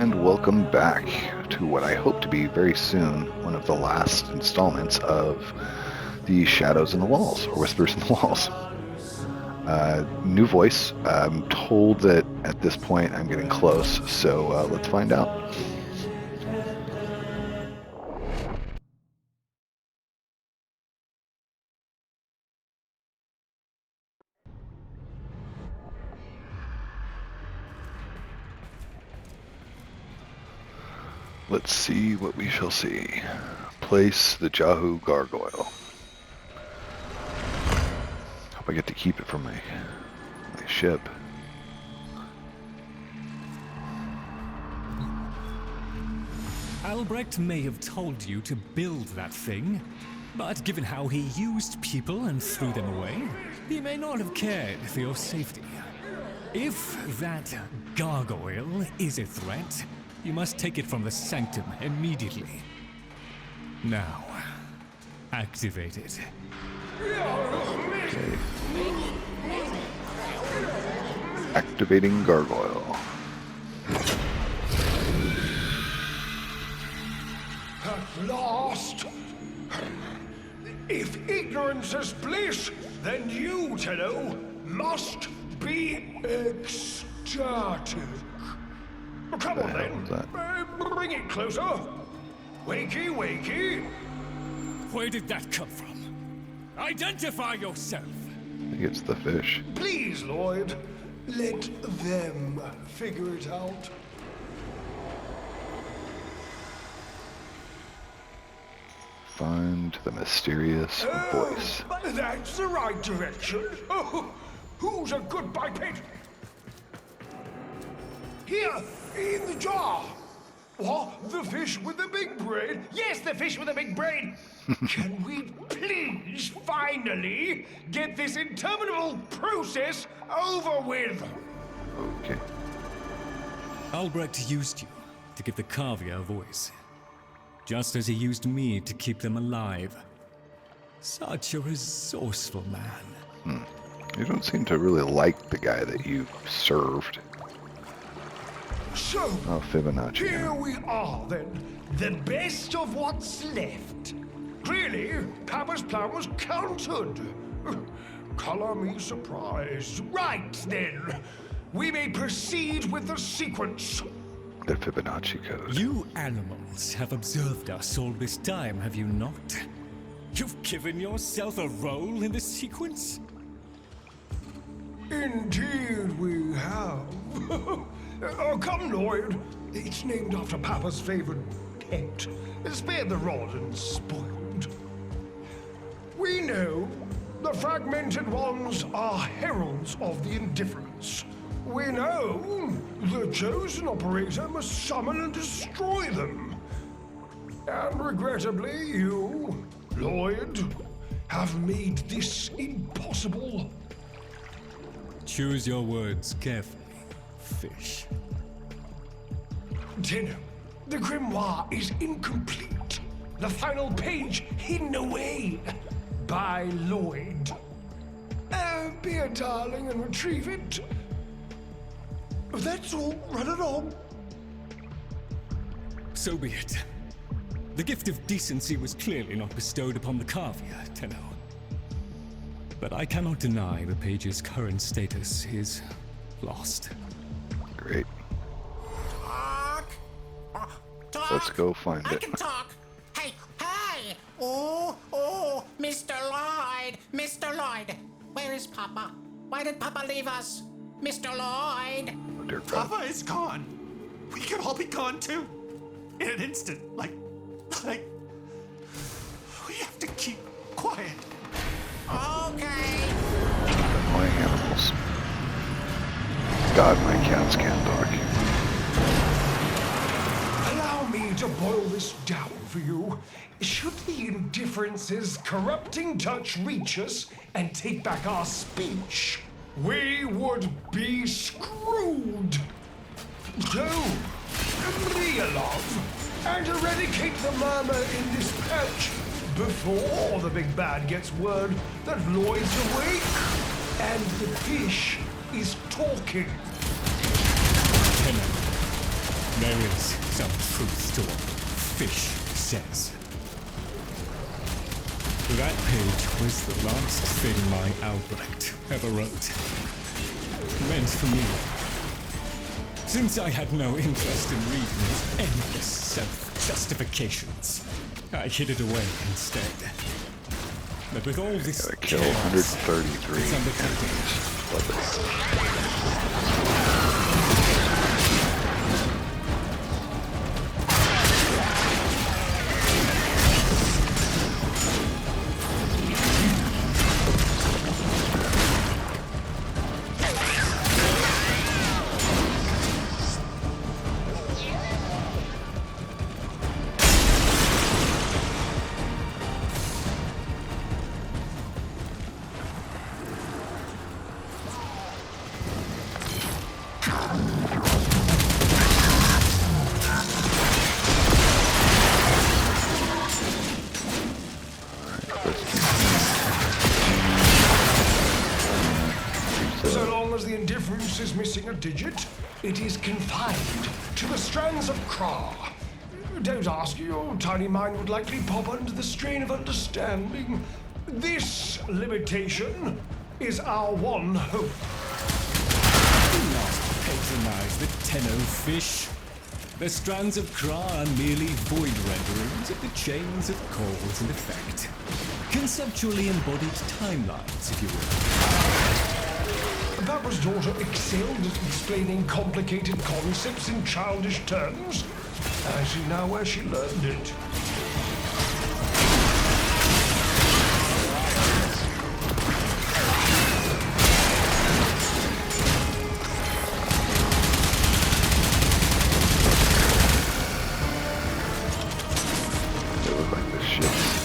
And welcome back to what I hope to be very soon one of the last installments of the Shadows in the Walls, or Whispers in the Walls. New voice. I'm told that at this point I'm getting close, so let's find out. Let's see what we shall see. Place the Jahu Gargoyle. Hope I get to keep it for my ship. Albrecht may have told you to build that thing, but given how he used people and threw them away, he may not have cared for your safety. If that gargoyle is a threat, you must take it from the sanctum immediately. Now, activate it. Okay. Activating Gargoyle. At last! If ignorance is bliss, then you, Tenno, must be ecstatic. Come on then, bring it closer. Wakey, wakey. Where did that come from? Identify yourself! I think it's the fish. Please, Lloyd, let them figure it out. Find the mysterious voice. That's the right direction. Oh, who's a good biped? Here, in the jar. What? The fish with the big brain? Yes, the fish with the big brain. Can we please finally get this interminable process over with? Okay. Albrecht used you to give the Cavia a voice, just as he used me to keep them alive. Such a resourceful man. You don't seem to really like the guy that you served. So, Oh, Fibonacci. here we are then, the best of what's left. Clearly, Papa's plan was countered. Color me surprised. Right then, we may proceed with the sequence. The Fibonacci code. You animals have observed us all this time, have you not? You've given yourself a role in the sequence? Indeed we have. Oh, come, Lloyd. It's named after Papa's favorite pet. Spare the rod and spoiled. We know the fragmented ones are heralds of the indifference. We know the chosen operator must summon and destroy them. And regrettably, you, Lloyd, have made this impossible. Choose your words carefully, fish. Tenno, the grimoire is incomplete. The final page hidden away by Lloyd. Be a darling and retrieve it. That's all. Run along. So be it. The gift of decency was clearly not bestowed upon the Cavia, Tenno. But I cannot deny the page's current status is lost. Great. Talk. Talk. Let's go find I it. can talk. Hey, hey. Oh, Mr. Lloyd. Mr. Lloyd. Where is Papa? Why did Papa leave us? Mr. Lloyd. Oh, dear God. Papa is gone. We could all be gone too. In an instant. Like, we have to keep quiet. Okay. Annoying animals. God, my cats can't talk. Allow me to boil this down for you. Should the indifference's corrupting touch reach us and take back our speech, we would be screwed. So, real love, and eradicate the murmur in this patch before the big bad gets word that Lloyd's awake and the fish is talking. Tenno, There is some truth to what Fish says. That page was the last thing my Albrecht ever wrote. Meant for me. Since I had no interest in reading his endless self-justifications, I hid it away instead. But with all this Gotta kill chaos, 133 it's undertaken. enemies. Love it. So long as the indifference is missing a digit, it is confined to the strands of Kra. Don't ask, your tiny mind would likely pop under the strain of understanding. This limitation is our one hope. Do not patronize the Tenno Fish. The strands of Kra are merely void renderings of the chains of cause and effect. Conceptually embodied timelines, if you will. Papa's daughter excelled at explaining complicated concepts in childish terms. I see now where she learned it. They look like the ships.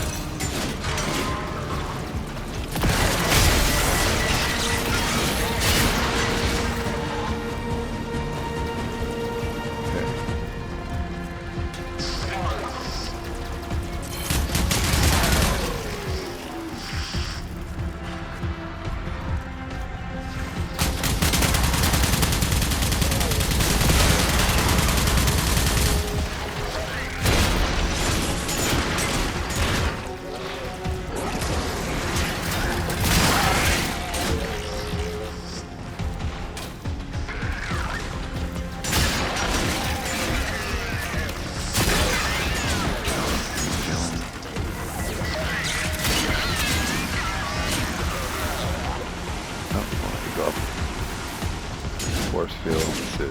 Force field to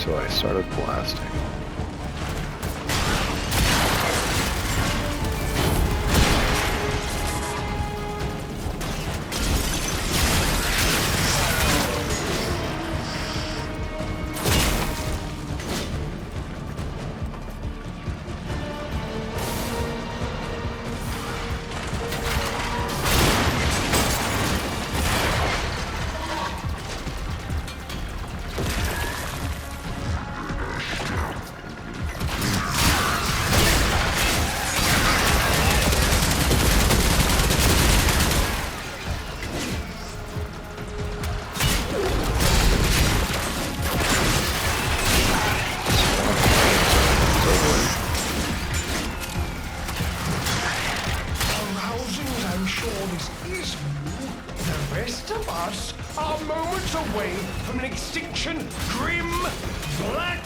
so I started blasting. Are moments away from an extinction grim, black,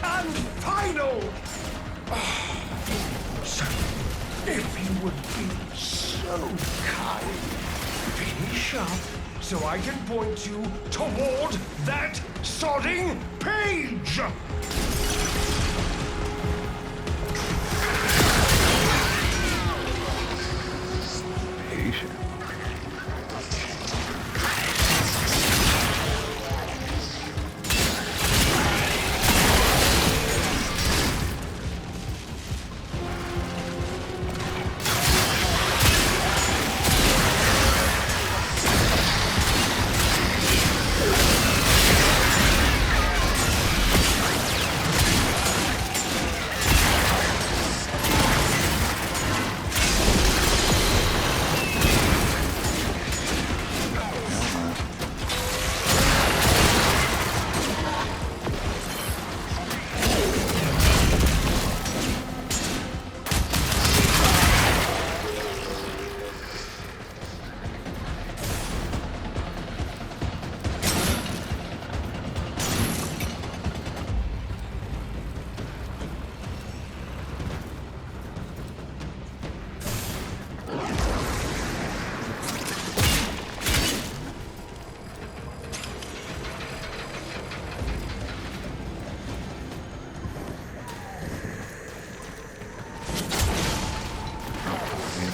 and final. So, if you would be so Okay. Finish up so I can point you toward that sodding page! Patient.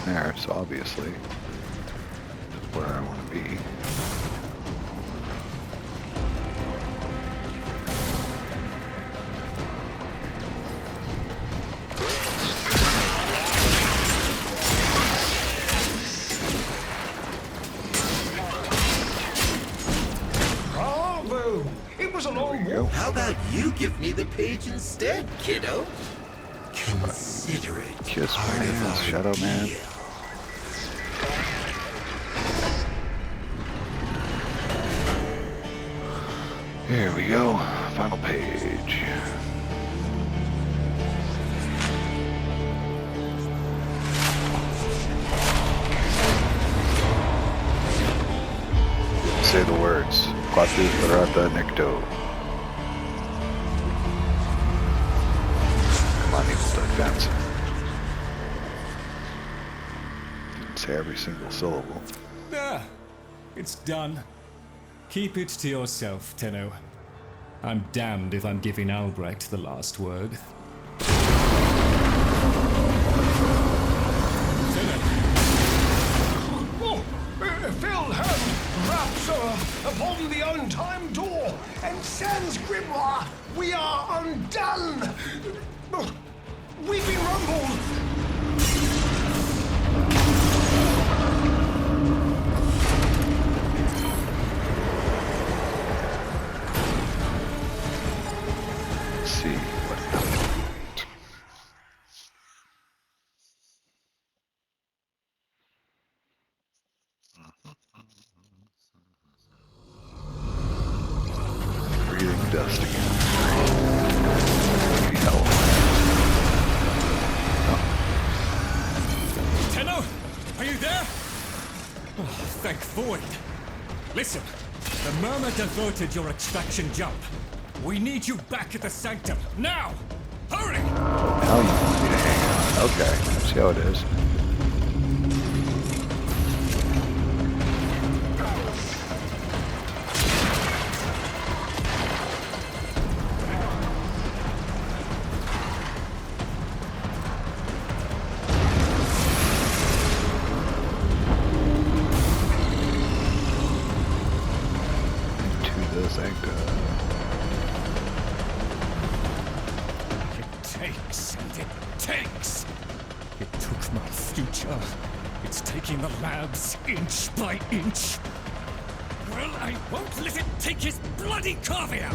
There, so obviously where I want to be. Bravo! It was a long There you go. walk. How about you give me the page instead, kiddo? Consider it Kiss my part of hands, our Shadow Man. deal. Here we go. Final page. Say the words. Quatu Parata Nikto. Come on, equal to advance. Didn't say every single syllable. Ah, it's done. Keep it to yourself, Tenno. I'm damned if I'm giving Albrecht the last word. Oh, Phil hand raps upon the untimed door, and sans grimoire, we are undone. We've been rumbled. Let's see what happened. Breathing dust again. Holy hell. Tenno, are you there? Oh, thank Void. Listen, the Murmur diverted your extraction jump. We need you back at the Sanctum, now! Hurry! Now you want me to hang out. Okay, see how it is. To the Sanctum. It takes and it takes. It took my future. It's taking the labs inch by inch. Well, I won't let it take his bloody caviar!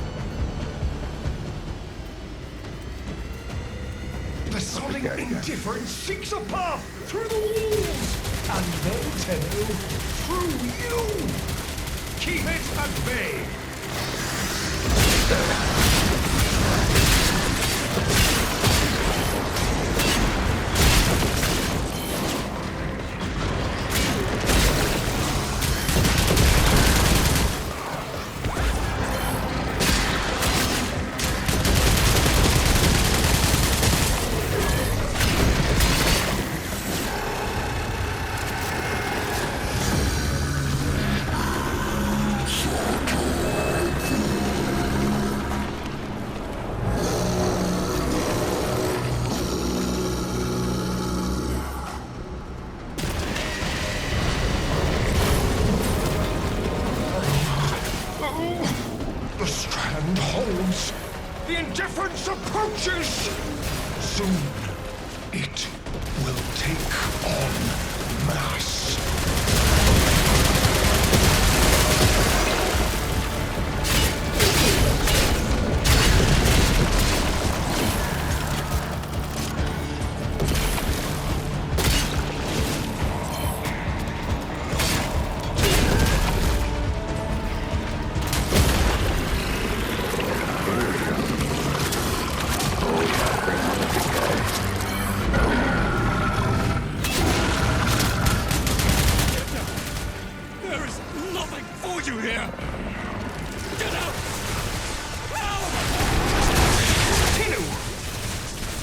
The sodding Okay, okay. indifference seeks a path through the walls, and then, Tenno, through you. Keep it at bay. difference approaches. Soon, it will take on mass. There is nothing for you here! Get out! Help! Continue!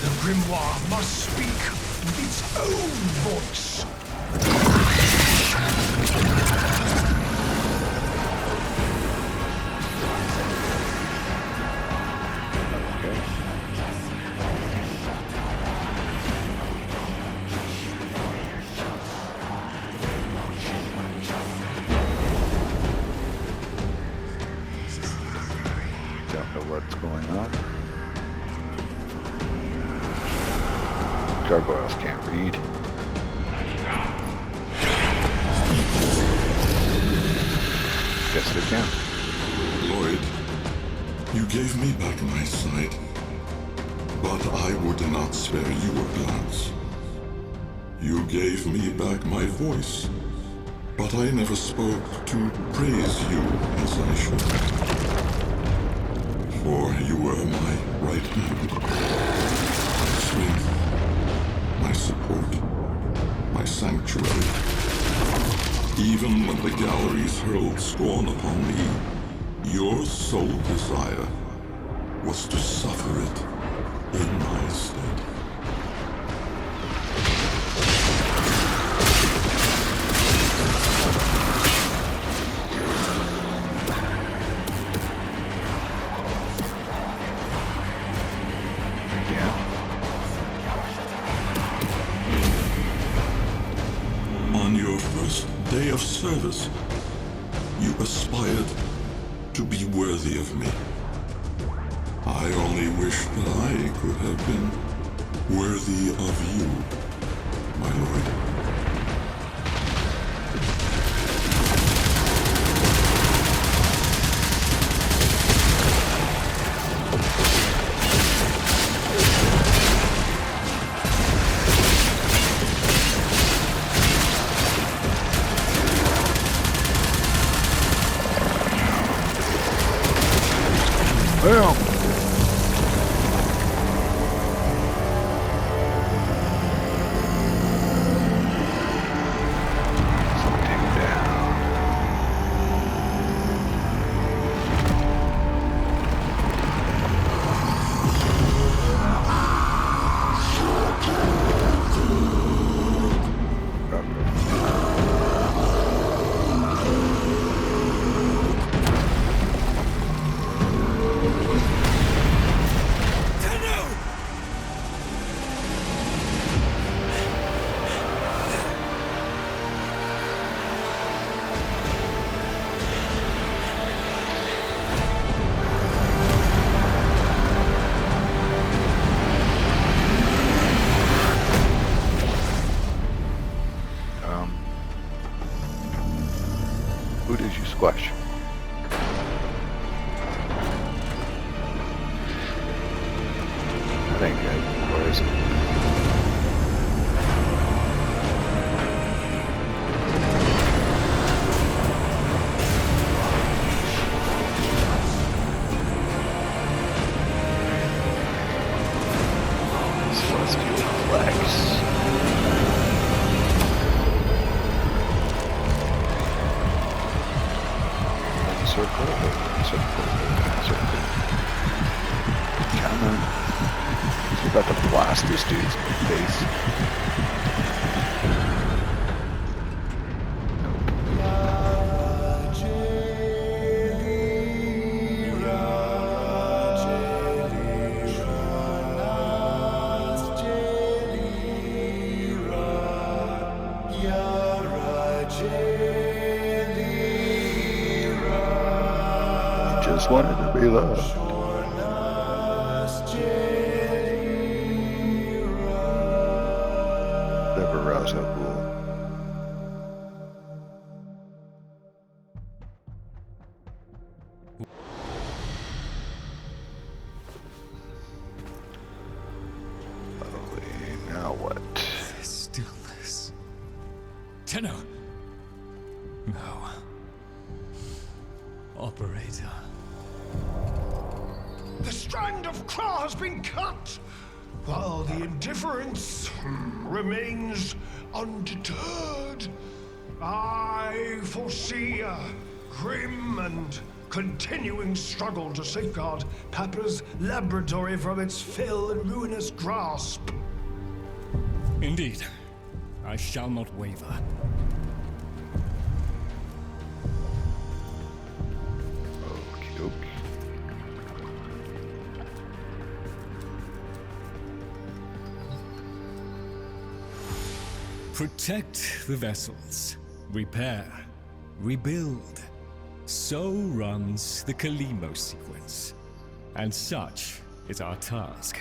The grimoire must speak with its own voice. Don't know what's going on. Gargoyles can't read. Yes, they can. Lloyd, you gave me back my sight, but I would not spare you a glance. You gave me back my voice, but I never spoke to praise you as I should. For you were my right hand, my strength, my support, my sanctuary. Even when the galleries hurled scorn upon me, your sole desire was to suffer it in my stead. Yeah. On your first day of service, you aspired to be worthy of me. I only wish that I could have been worthy of you, my lord. Boom! Take him down. Who did you squash? That ain't good. Where is it? Celestial Flex. Circle. Come on. He's about to blast this dude's face. Just wanted to be loved. Oh, so cool. Lovely. Now what? The stillness. Tenno. No. Operator. The strand of claw has been cut, while the indifference remains undeterred. I foresee a grim and continuing struggle to safeguard Papa's laboratory from its fell and ruinous grasp. Indeed. I shall not waver. Okie doke. Protect the vessels. Repair. Rebuild. So runs the Kalimo sequence. And such is our task.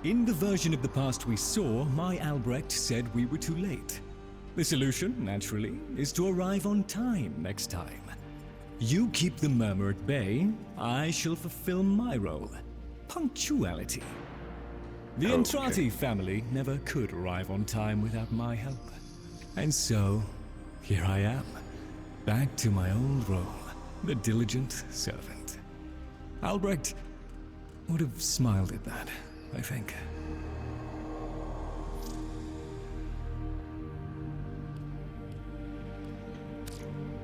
In the version of the past we saw, my Albrecht said we were too late. The solution, naturally, is to arrive on time next time. You keep the murmur at bay, I shall fulfill my role. Punctuality. The Entrati family never could arrive on time without my help. And so, here I am, back to my old role, the diligent servant. Albrecht would have smiled at that, I think.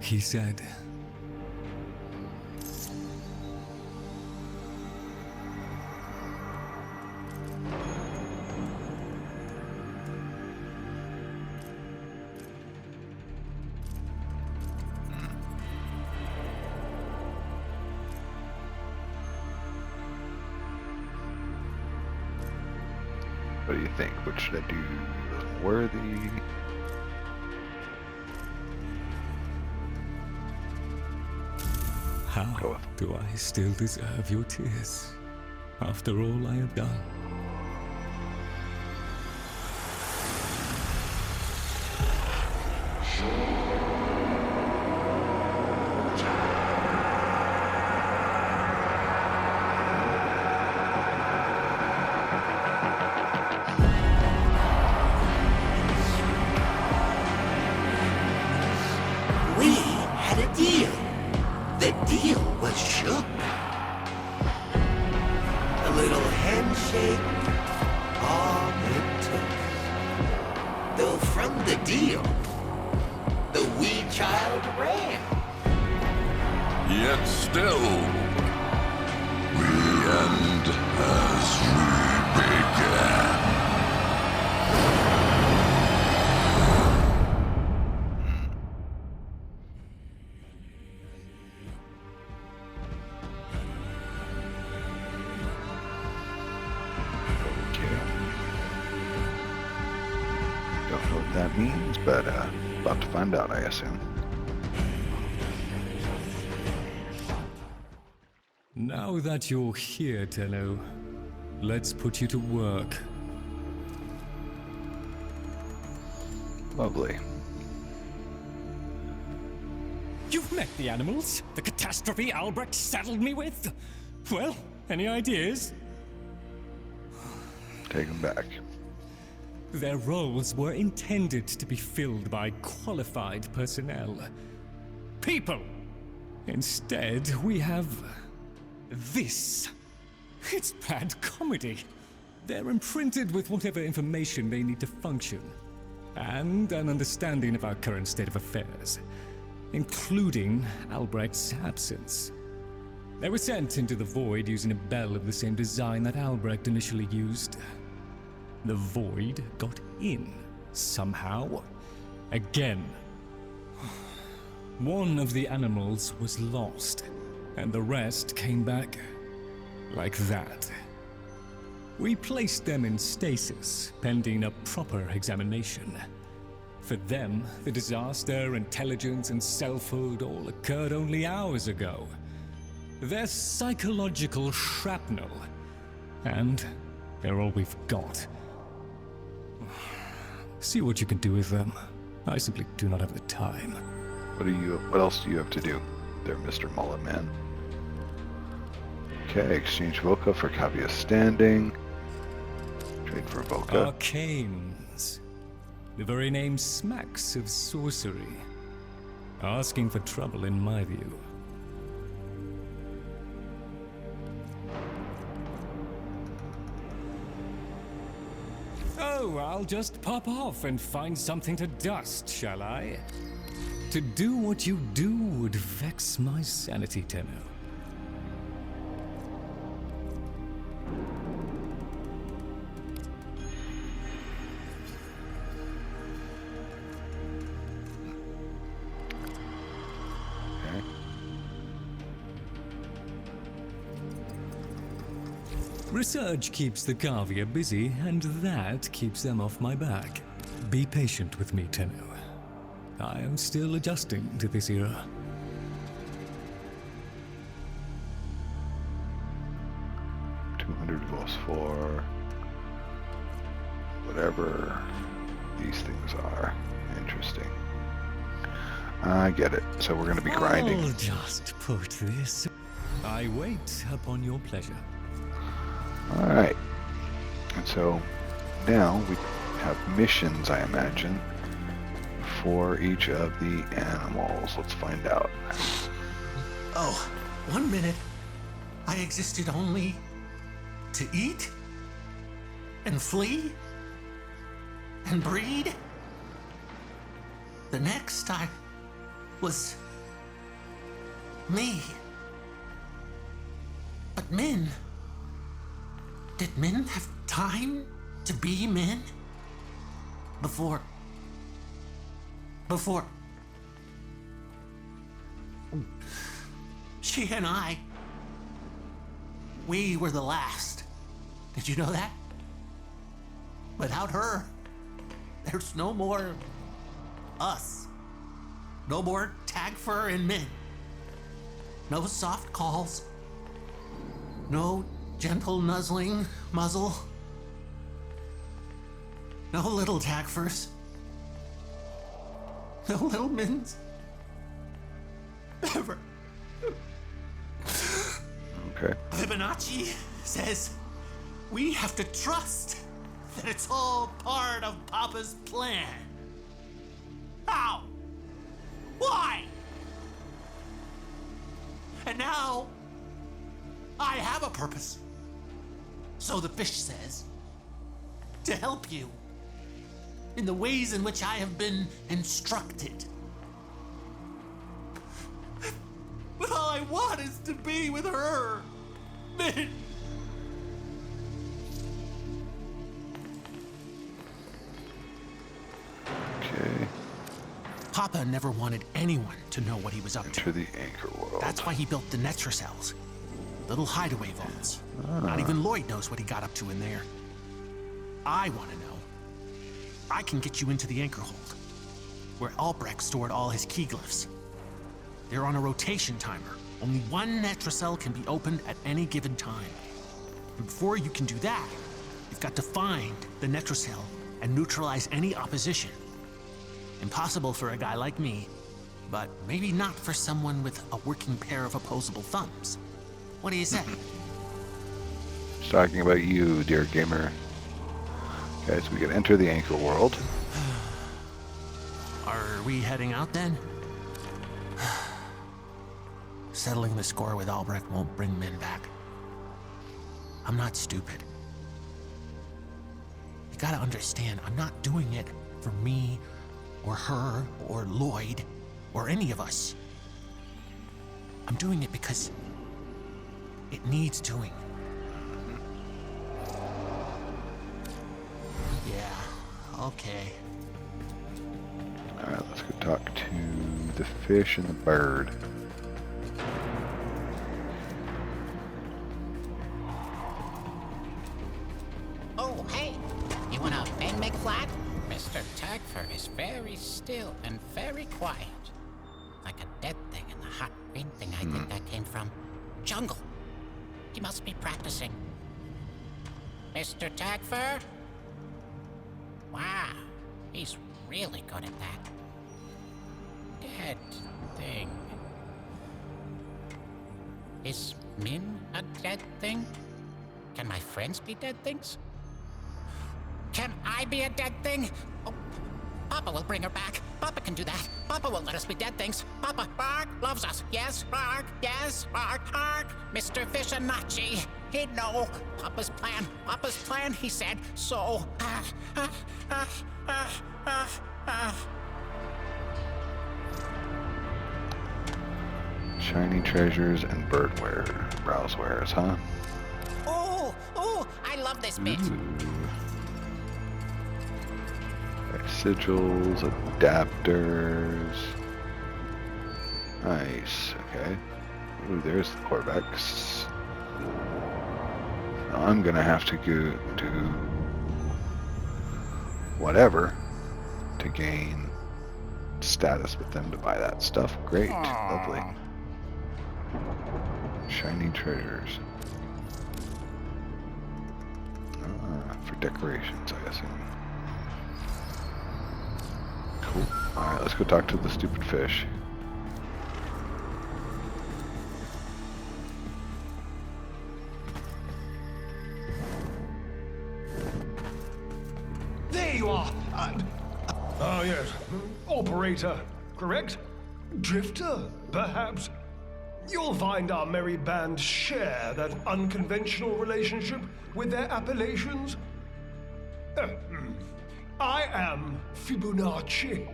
He said, What do you think? What should I do? Worthy? how Go with- do I still deserve your tears after all I have done? We had a deal. The deal was shook. A little handshake, all it took. Though from the deal, the wee child ran. Yet still, we end as we began. Okay. Don't know what that means, but about to find out, I assume. Now that you're here, Tenno, let's put you to work. Lovely. You've met the animals? The catastrophe Albrecht saddled me with? Well, any ideas? Take them back. Their roles were intended to be filled by qualified personnel. People! Instead, we have this. It's bad comedy. They're imprinted with whatever information they need to function, and an understanding of our current state of affairs, including Albrecht's absence. They were sent into the void using a bell of the same design that Albrecht initially used. The void got in, somehow. Again. One of the animals was lost, and the rest came back like that. We placed them in stasis, pending a proper examination. For them, the disaster, intelligence, and selfhood all occurred only hours ago. They're psychological shrapnel, and they're all we've got. See what you can do with them. I simply do not have the time. What else do you have to do there, Mr. Mullet Man? Okay, exchange Voca for Cavia Standing. Trade for Voca. Arcanes. The very name smacks of sorcery. Asking for trouble in my view. Oh, I'll just pop off and find something to dust, shall I? To do what you do would vex my sanity, Tenno. Okay. Research keeps the Cavia busy, and that keeps them off my back. Be patient with me, Tenno. I am still adjusting to this era. Goes for whatever these things are. Interesting. I get it. So we're going to be grinding. I'll just put this. I wait upon your pleasure. All right. And so now we have missions, I imagine, for each of the animals. Let's find out. Oh, 1 minute. I existed only to eat and flee and breed. The next I was me. But men, did men have time to be men before she and I, we were the last. Did you know that? Without her, there's no more us. No more tag fur and men. No soft calls. No gentle nuzzling muzzle. No little tag furs. No little mins. Ever. Okay. Fibonacci says we have to trust that it's all part of Papa's plan. How? Why? And now I have a purpose. So the fish says, to help you in the ways in which I have been instructed. But all I want is to be with her. Min. Okay. Papa never wanted anyone to know what he was up to. Enter the anchor world. That's why he built the Netra cells. Little hideaway vaults. Not even Lloyd knows what he got up to in there. I want to know. I can get you into the anchor hold, where Albrecht stored all his key glyphs. They're on a rotation timer. Only one Netra cell can be opened at any given time. And before you can do that, you've got to find the Netra cell and neutralize any opposition. Impossible for a guy like me, but maybe not for someone with a working pair of opposable thumbs. What do you say? Just talking about you, dear gamer. Okay, so we can enter the anchor world. Are we heading out then? Settling the score with Albrecht won't bring men back. I'm not stupid. You gotta understand, I'm not doing it for me, or her, or Lloyd, or any of us. I'm doing it because it needs doing. Yeah, okay. Alright, let's go talk to the fish and the bird. Oh, hey! You want a Ben McFlat? Mr. Tagford is very still and very quiet. Like a dead thing in the hot green thing I think that came from jungle. He must be practicing. Mr. Tagford? Wow, He's really good at that. Dead thing. Is Min a dead thing? Can my friends be dead things? Can I be a dead thing? Oh, Papa will bring her back. Papa can do that. Papa won't let us be dead things. Papa, Ark, loves us. Yes, Ark, yes, Ark, Ark. Mr. Fishanachi, he'd know. Papa's plan, he said. So, Shiny treasures and birdware. Browsewares, huh? Oh, I love this bit. Sigils, adapters. Nice, okay. Ooh, there's the Corvex. Now I'm gonna have to go do whatever to gain status with them to buy that stuff. Great, lovely. Shiny treasures. For decorations, I assume. Cool. Alright, let's go talk to the stupid fish. There you are! Oh, yes. Operator, correct? Drifter, perhaps? You'll find our merry band share that unconventional relationship with their appellations. I am Fibonacci.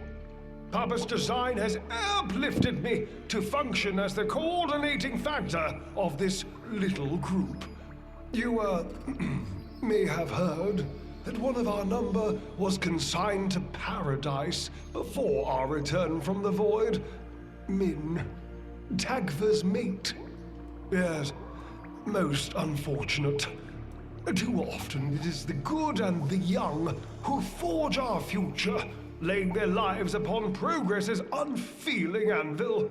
Papa's design has uplifted me to function as the coordinating factor of this little group. You, may have heard that one of our number was consigned to paradise before our return from the void. Min, Tagver's mate. Yes, most unfortunate. Too often it is the good and the young who forge our future, laying their lives upon progress's unfeeling anvil.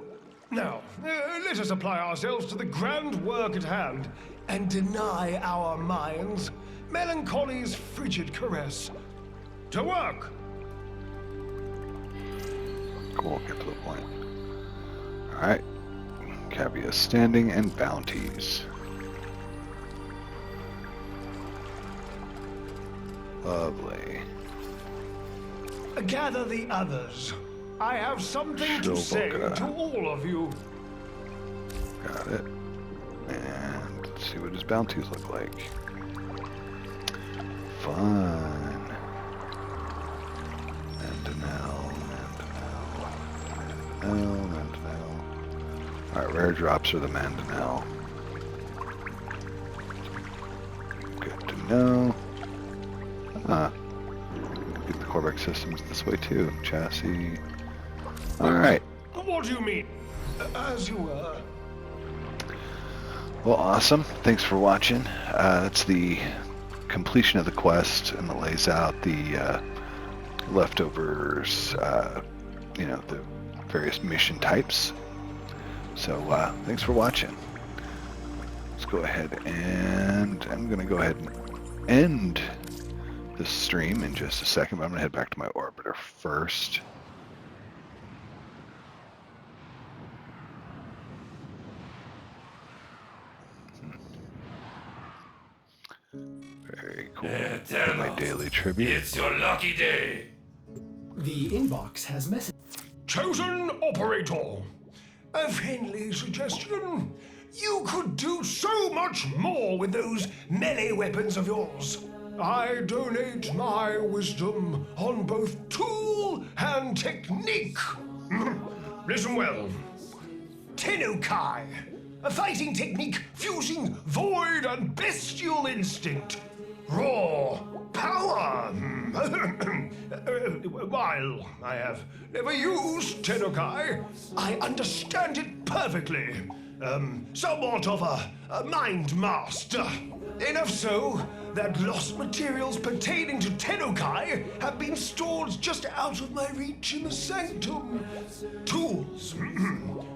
Now, let us apply ourselves to the grand work at hand and deny our minds melancholy's frigid caress. To work! Cool, get to the point. Alright. Cavia standing and bounties. Lovely. Gather the others. I have something to say to all of you. Got it. And let's see what his bounties look like. Fun. Mandanel. Alright, rare drops are the Mandanel. Good to know. Get the Corvex systems this way too. Chassis. Alright. What do you mean? As you were. Well, awesome. Thanks for watching. That's the completion of the quest, and it lays out the leftovers, the various mission types. So, thanks for watching. Let's go ahead and I'm going to go ahead and end the stream in just a second, but I'm going to head back to my orbiter first. Very cool. Tell My us. daily tribute. It's your lucky day. The inbox has message. Chosen operator. A friendly suggestion. You could do so much more with those melee weapons of yours. I donate my wisdom on both tool and technique. Listen well. Tenukai, a fighting technique fusing void and bestial instinct. Raw power. While I have never used Tenukai, I understand it perfectly. Somewhat of a mind master. Enough so that lost materials pertaining to Tenukai have been stored just out of my reach in the sanctum. Tools.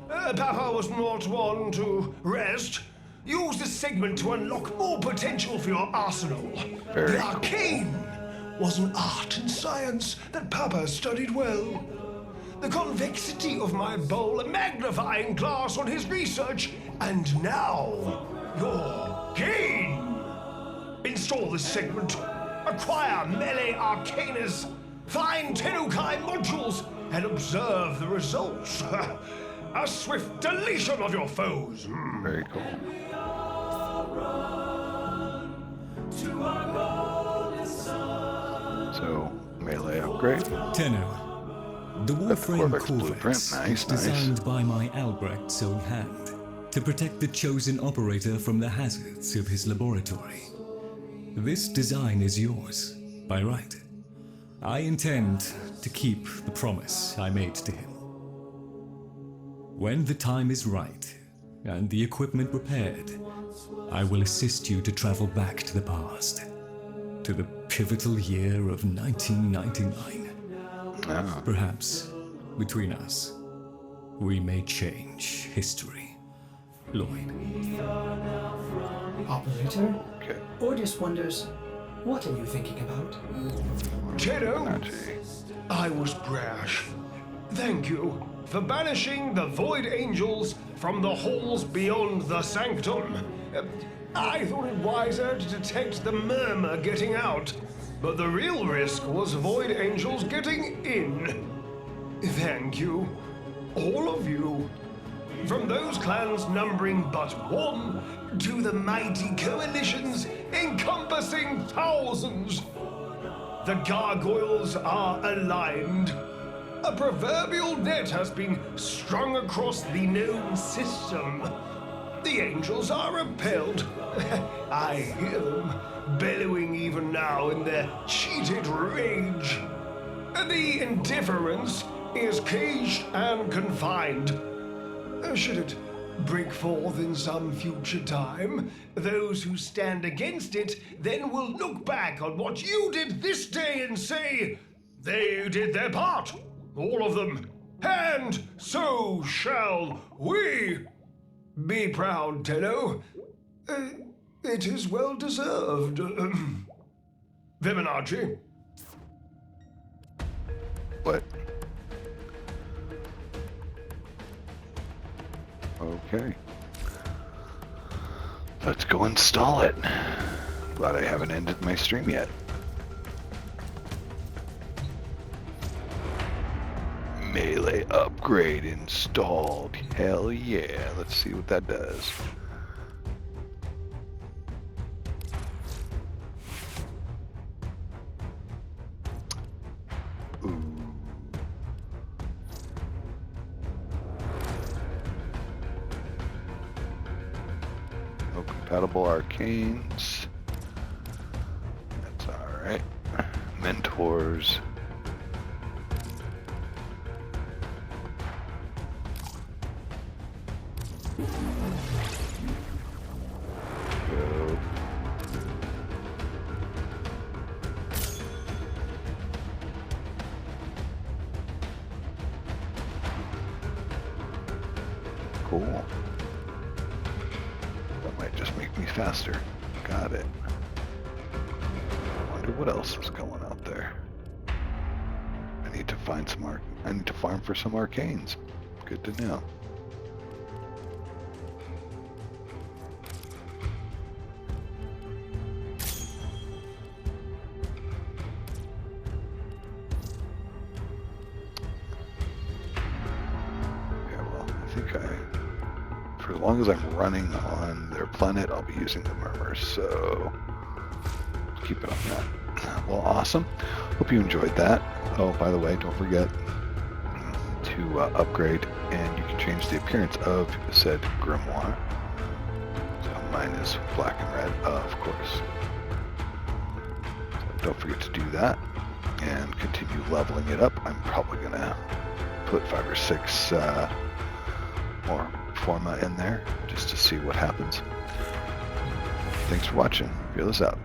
Papa was not one to rest. Use this segment to unlock more potential for your arsenal. Very the arcane was an art and science that Papa studied well. The convexity of my bowl a magnifying glass on his research, and now your gain. Install this segment, acquire melee arcanas, find Tenukai modules, and observe the results. A swift deletion of your foes. Very cool. So, melee upgrade. Tenno, the Got the Warframe Corvex blueprint. Corvex Nice, is designed by my Albrecht's own hand to protect the chosen operator from the hazards of his laboratory. This design is yours, by right. I intend to keep the promise I made to him. When the time is right, and the equipment repaired, I will assist you to travel back to the past, to the pivotal year of 1999. Ah. Perhaps, between us, we may change history. Lloyd. Operator? Okay. Ordis wonders, what are you thinking about? Tenno, Energy. I was brash. Thank you for banishing the Void Angels from the halls beyond the sanctum. I thought it wiser to detect the murmur getting out, but the real risk was Void Angels getting in. Thank you, all of you. From those clans numbering but one, to the mighty coalitions encompassing thousands. The gargoyles are aligned. A proverbial net has been strung across the known system. The angels are repelled. I hear them bellowing even now in their cheated rage. The indifference is caged and confined. Should it break forth in some future time, those who stand against it then will look back on what you did this day and say, they did their part, all of them, and so shall we. Be proud, Tenno. It is well deserved. Viminaci. What? Okay. Let's go install it. Glad I haven't ended my stream yet. Melee upgrade installed. Hell yeah. Let's see what that does. Ooh. No compatible arcanes. That's alright. Mentors. Go. Cool. That might just make me faster. Got it. Wonder what else is going out there. I need to find some I need to farm for some arcanes. Good to know. For as long as I'm running on their planet, I'll be using the murmurs, so keep it on that. Well, awesome. Hope you enjoyed that. Oh, by the way, don't forget to upgrade, and you can change the appearance of said grimoire. So mine is black and red, of course. So don't forget to do that, and continue leveling it up. I'm probably going to put 5 or 6 more forma in there just to see what happens. Thanks for watching. Fearless out.